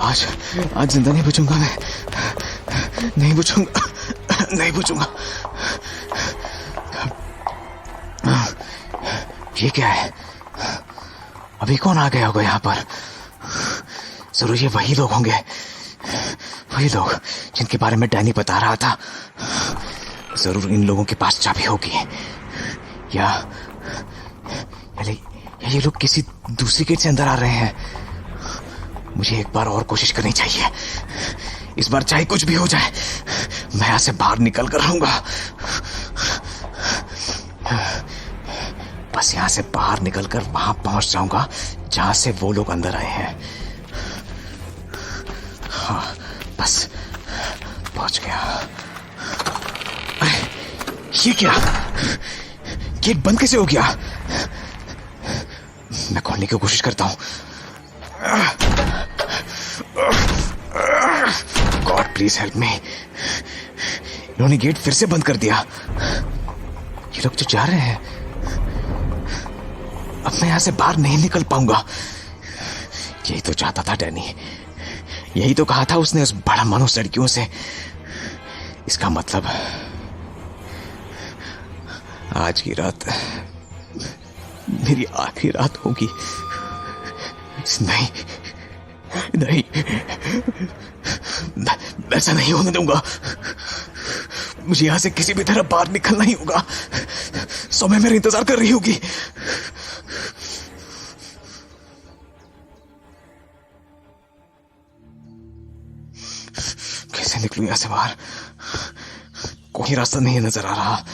आज जिंदा नहीं बचूंगा मैं, नहीं बचूंगा, नहीं बचूंगा। ये क्या है? अभी कौन आ गया होगा यहाँ पर? जरूर ये वही लोग होंगे, वही लोग जिनके बारे में डैनी बता रहा था। जरूर इन लोगों के पास चाबी होगी, या ये लोग किसी दूसरी गेट से अंदर आ रहे हैं। मुझे एक बार और कोशिश करनी चाहिए। इस बार चाहे कुछ भी हो जाए, मैं यहां से बाहर निकल कर रहूंगा। बस यहां से बाहर निकलकर वहां पहुंच जाऊंगा जहां से वो लोग अंदर आए हैं। हाँ, बस पहुंच गया। अरे ये क्या? गेट बंद कैसे हो गया? मैं खोलने की कोशिश करता हूं। God please help me. इन्होंने गेट फिर से बंद कर दिया। ये लोग जो जा रहे हैं, अब मैं यहां से बाहर नहीं निकल पाऊंगा। यही तो चाहता था डैनी, यही तो कहा था उसने उस बड़ा मनुष्य लड़कियों से। इसका मतलब आज की रात मेरी आखिरी रात होगी। नहीं नहीं, ऐसा नहीं होने दूंगा। मुझे यहां से किसी भी तरह बाहर निकलना ही होगा। सौम्या मेरा इंतजार कर रही होगी। कैसे निकलूं यहां से बाहर? कोई रास्ता नहीं नजर आ रहा।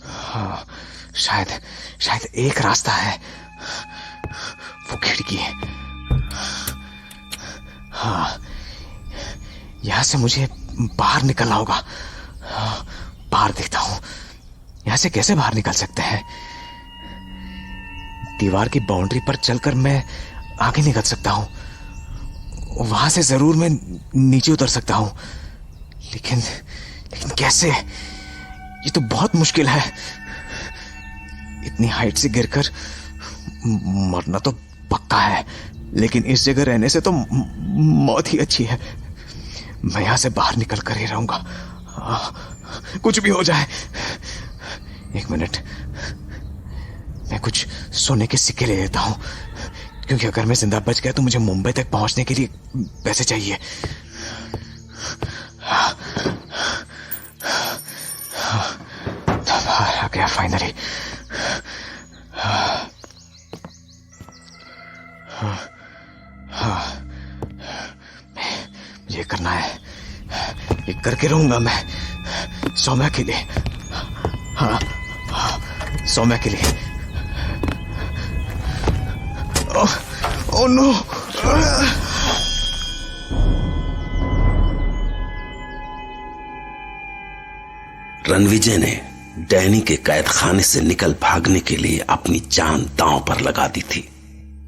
हाँ, शायद एक रास्ता है, वो खिड़की है। हाँ, यहां से मुझे बाहर निकलना होगा। हाँ, बाहर देखता हूं, यहां से कैसे बाहर निकल सकते हैं? दीवार की बाउंड्री पर चलकर मैं आगे निकल सकता हूं, वहां से जरूर मैं नीचे उतर सकता हूं, लेकिन कैसे? ये तो बहुत मुश्किल है। इतनी हाइट से गिरकर मरना तो पक्का है, लेकिन इस जगह रहने से तो मौत ही अच्छी है। मैं यहां से बाहर निकल कर ही रहूंगा, कुछ भी हो जाए। एक मिनट, मैं कुछ सोने के सिक्के ले लेता हूं, क्योंकि अगर मैं जिंदा बच गया तो मुझे मुंबई तक पहुंचने के लिए पैसे चाहिए। बाहर आ गया फाइनली। ये करना है, ये करके रहूंगा मैं, सौम्या के लिए। हाँ, सौम्या के लिए। Oh no! रणविजय ने डैनी के कैद खाने से निकल भागने के लिए अपनी जान दांव पर लगा दी थी,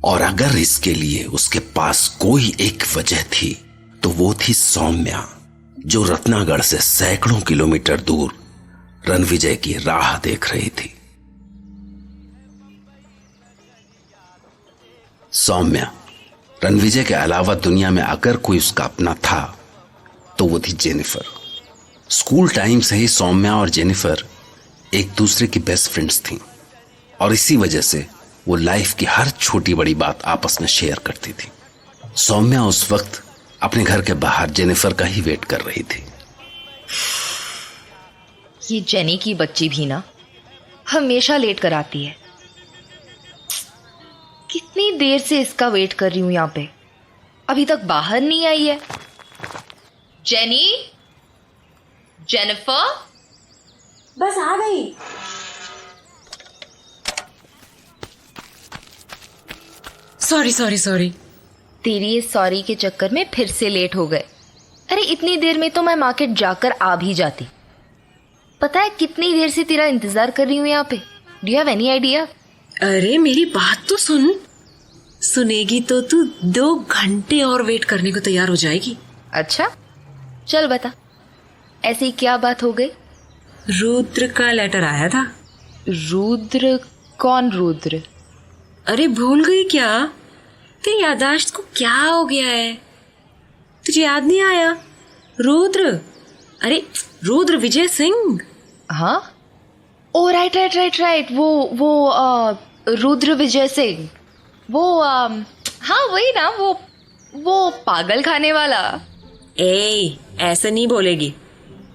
और अगर इसके लिए उसके पास कोई एक वजह थी तो वो थी सौम्या, जो रत्नागढ़ से सैकड़ों किलोमीटर दूर रणविजय की राह देख रही थी। सौम्या, रणविजय के अलावा दुनिया में अगर कोई उसका अपना था तो वो थी जेनिफर। स्कूल टाइम से ही सौम्या और जेनिफर एक दूसरे की बेस्ट फ्रेंड्स थीं, और इसी वजह से वो लाइफ की हर छोटी बड़ी बात आपस में शेयर करती थी। सौम्या उस वक्त अपने घर के बाहर जेनिफर का ही वेट कर रही थी। ये जेनी की बच्ची भी ना हमेशा लेट कर आती है। कितनी देर से इसका वेट कर रही हूं यहाँ पे, अभी तक बाहर नहीं आई है। जेनी, जेनिफर, बस आ गई। सॉरी। तेरी इस सॉरी के चक्कर में फिर से लेट हो गए। अरे इतनी देर में तो मैं मार्केट जाकर आ भी जाती। पता है कितनी देर से तेरा इंतजार कर रही हूँ यहाँ पे? Do you have any idea? अरे मेरी बात तो सुन। सुनेगी तो तू 2 घंटे और वेट करने को तैयार हो जाएगी। अच्छा चल बता, ऐसी क्या बात हो गई? रुद्र का लेटर आया था। रुद्र? कौन रुद्र? अरे भूल गई क्या? तेरी याददाश्त को क्या हो गया है? तुझे याद नहीं आया? रुद्र, अरे रुद्र विजय सिंह। हाँ, ओ राइट राइट राइट राइट, वो रुद्र विजय सिंह, वो हाँ वही ना, वो पागल खाने वाला। ए, ऐसे नहीं बोलेगी।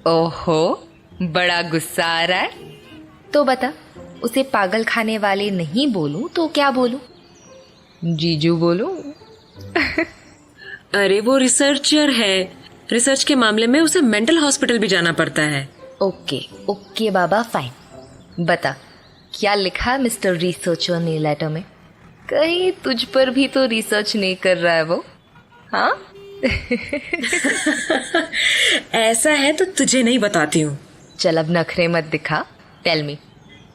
ओहो, बड़ा गुस्सा आ रहा है। तो बता, उसे पागल खाने वाले नहीं बोलूं तो क्या बोलूं? जीजू बोलूं? अरे वो रिसर्चर है, रिसर्च के मामले में उसे मेंटल हॉस्पिटल भी जाना पड़ता है। ओके ओके बाबा, फाइन। बता, क्या लिखा मिस्टर रिसर्चर ने लेटर में? कहीं तुझ पर भी तो रिसर्च नहीं कर रहा है वो? हाँ? ऐसा है तो तुझे नहीं बताती हूँ। चल अब नखरे मत दिखा, टेल मी,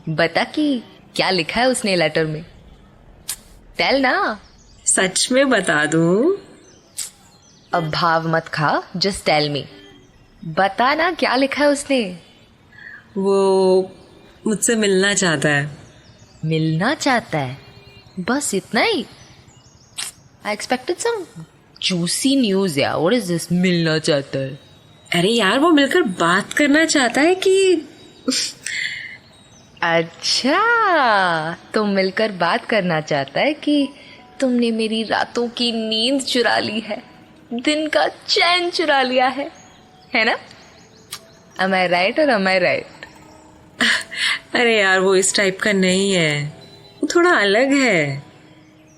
बता कि क्या लिखा है उसने लेटर में। टेल ना। सच में बता दूँ? अब भाव मत खा, जस्ट टेल मी, बता ना क्या लिखा है उसने। वो मुझसे मिलना चाहता है। मिलना चाहता है? बस इतना ही? I expected some juicy news यार। व्हाट इज दिस मिलना चाहता है? अरे यार, वो मिलकर बात करना चाहता है कि अच्छा, तो मिलकर बात करना चाहता है कि तुमने मेरी रातों की नींद चुरा ली है, दिन का चैन चुरा लिया है ना? Am I right or am I right? अरे यार, वो इस टाइप का नहीं है, वो थोड़ा अलग है।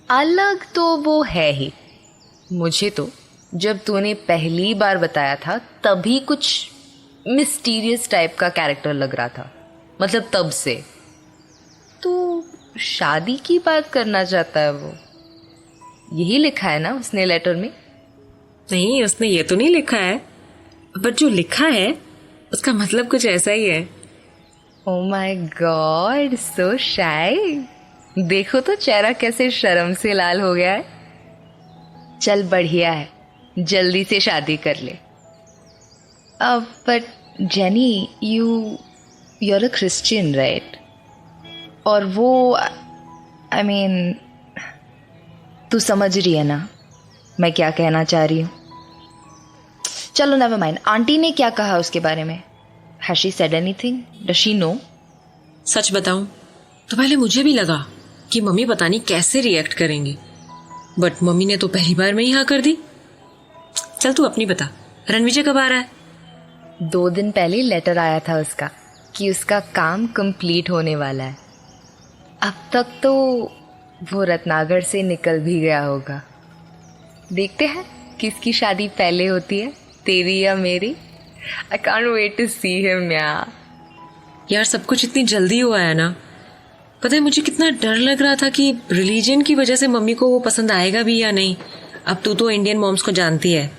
अलग तो वो है ही। मुझे तो जब तूने पहली बार बताया था तभी कुछ मिस्टीरियस टाइप का कैरेक्टर लग रहा था, मतलब तब से। तो शादी की बात करना चाहता है वो, यही लिखा है ना उसने लेटर में? नहीं, उसने ये तो नहीं लिखा है, बट जो लिखा है उसका मतलब कुछ ऐसा ही है। ओ माय गॉड, सो शाई। देखो तो चेहरा कैसे शर्म से लाल हो गया है। चल बढ़िया है, जल्दी से शादी कर ले। अब but Jenny, you are a Christian right? और वो आई मीन तू समझ रही है ना मैं क्या कहना चाह रही हूँ? चलो नेवर माइंड, आंटी ने क्या कहा उसके बारे में? Has she said anything? Does she know? सच बताऊं तो पहले मुझे भी लगा कि मम्मी पता नहीं कैसे रिएक्ट करेंगी, बट मम्मी ने तो पहली बार में ही हाँ कर दी। चल तू अपनी बता, रणविजय कब आ रहा है? 2 दिन पहले लेटर आया था उसका कि उसका काम कंप्लीट होने वाला है। अब तक तो वो रत्नागर से निकल भी गया होगा। देखते हैं किसकी शादी पहले होती है, तेरी या मेरी। I can't wait to see him यार सब कुछ इतनी जल्दी हुआ है ना। पता है मुझे कितना डर लग रहा था कि रिलीजन की वजह से मम्मी को वो पसंद आएगा भी या नहीं। अब तू तो इंडियन मॉम्स को जानती है,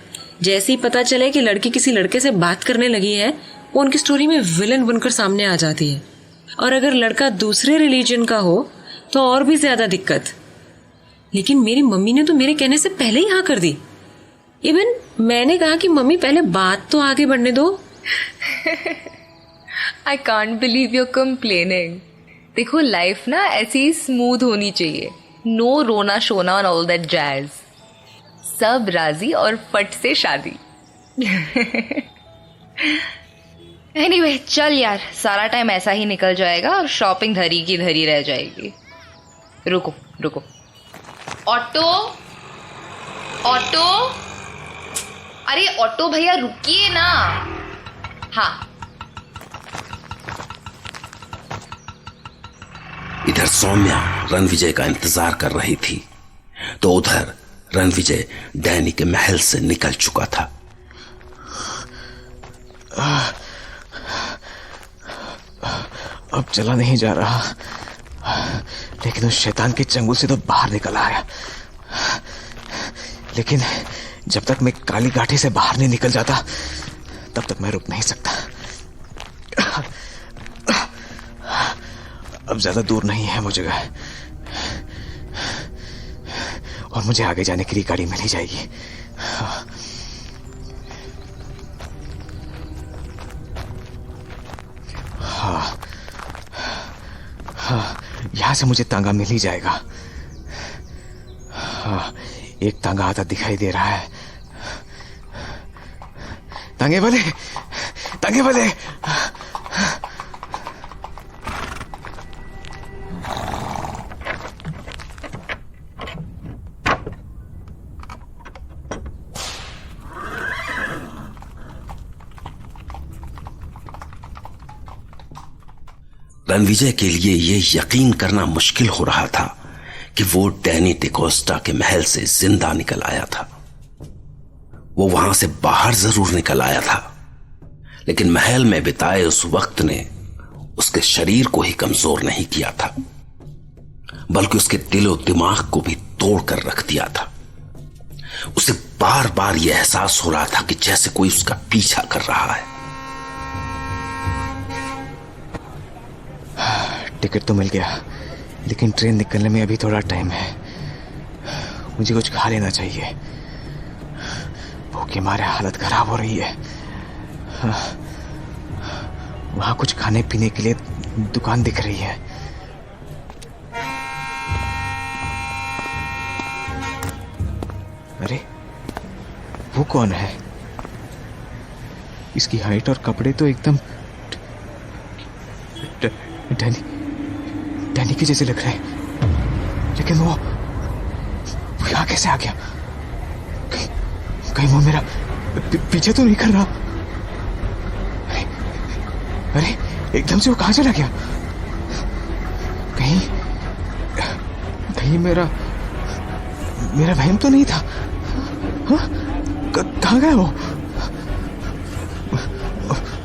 जैसे ही पता चले कि लड़की किसी लड़के से बात करने लगी है, वो उनकी स्टोरी में विलन बनकर सामने आ जाती है। और अगर लड़का दूसरे रिलीजन का हो तो और भी ज्यादा दिक्कत। लेकिन मेरी मम्मी ने तो मेरे कहने से पहले ही हाँ कर दी। इवन मैंने कहा कि मम्मी पहले बात तो आगे बढ़ने दो। I can't believe you complaining. देखो लाइफ ना ऐसी ही स्मूथ होनी चाहिए, नो रोना शोना और ऑल दैट जैज। सब राजी और फट से शादी। एनीवे चल यार, सारा टाइम ऐसा ही निकल जाएगा और शॉपिंग धरी की धरी रह जाएगी। रुको रुको, ऑटो ऑटो, अरे ऑटो भैया रुकिए ना। हाँ, इधर सौम्या रणविजय का इंतजार कर रही थी, तो उधर रणविजय डैनी के महल से निकल चुका था। अब चला नहीं जा रहा, लेकिन उस शैतान के चंगुल से तो बाहर निकल आया। लेकिन जब तक मैं काली गाठी से बाहर नहीं निकल जाता तब तक मैं रुक नहीं सकता। अब ज्यादा दूर नहीं है वो जगह, और मुझे आगे जाने के लिए गाड़ी मिल ही जाएगी। यहां से मुझे तांगा मिल ही जाएगा। हाँ, एक तांगा आता दिखाई दे रहा है। तांगे वाले, तांगे वाले। रणविजय के लिए यह यकीन करना मुश्किल हो रहा था कि वो डैनी डिकोस्टा के महल से जिंदा निकल आया था। वो वहां से बाहर जरूर निकल आया था, लेकिन महल में बिताए उस वक्त ने उसके शरीर को ही कमजोर नहीं किया था, बल्कि उसके दिलो दिमाग को भी तोड़ कर रख दिया था। उसे बार बार यह एहसास हो रहा था कि जैसे कोई उसका पीछा कर रहा है। टिकट तो मिल गया, लेकिन ट्रेन निकलने में अभी थोड़ा टाइम है। मुझे कुछ खा लेना चाहिए, भूख के मारे हालत खराब हो रही है। वहां कुछ खाने पीने के लिए दुकान दिख रही है। अरे वो कौन है? इसकी हाइट और कपड़े तो एकदम डैनी के जैसे लग रहे हैं, लेकिन वो यहाँ कैसे आ गया? कहीं वो मेरा पीछे तो नहीं कर रहा? अरे एकदम से वो कहाँ चला गया? कहीं मेरा वहम तो नहीं था? कहाँ गया वो?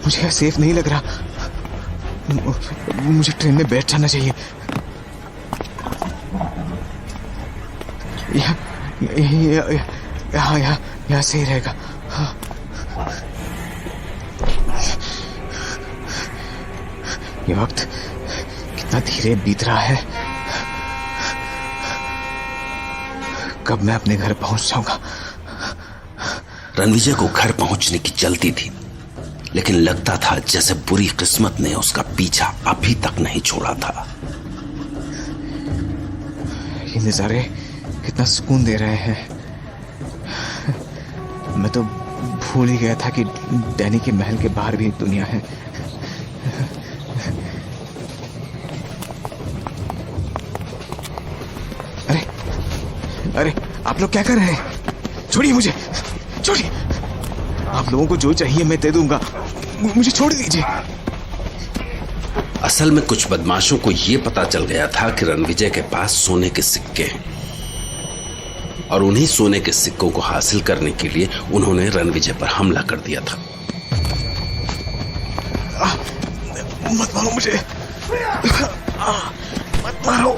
मुझे यहाँ सेफ नहीं लग रहा। मुझे ट्रेन में बैठ जाना चाहिए। यहाँ सही रहेगा। ये वक्त कितना धीरे बीत रहा है। कब मैं अपने घर पहुंच जाऊंगा? रणविजय को घर पहुंचने की जल्दी थी, लेकिन लगता था जैसे बुरी किस्मत ने उसका पीछा अभी तक नहीं छोड़ा था। ये नजारे कितना सुकून दे रहे हैं। मैं तो भूल ही गया था कि डैनी के महल के बाहर भी दुनिया है। अरे आप लोग क्या कर रहे हैं? छोड़िए मुझे, छोड़िए। आप लोगों को जो चाहिए मैं दे दूंगा, मुझे छोड़ दीजिए। असल में कुछ बदमाशों को यह पता चल गया था कि रणविजय के पास सोने के सिक्के हैं, और उन्हीं सोने के सिक्कों को हासिल करने के लिए उन्होंने रणविजय पर हमला कर दिया था। मत मारो मुझे, मत मारो।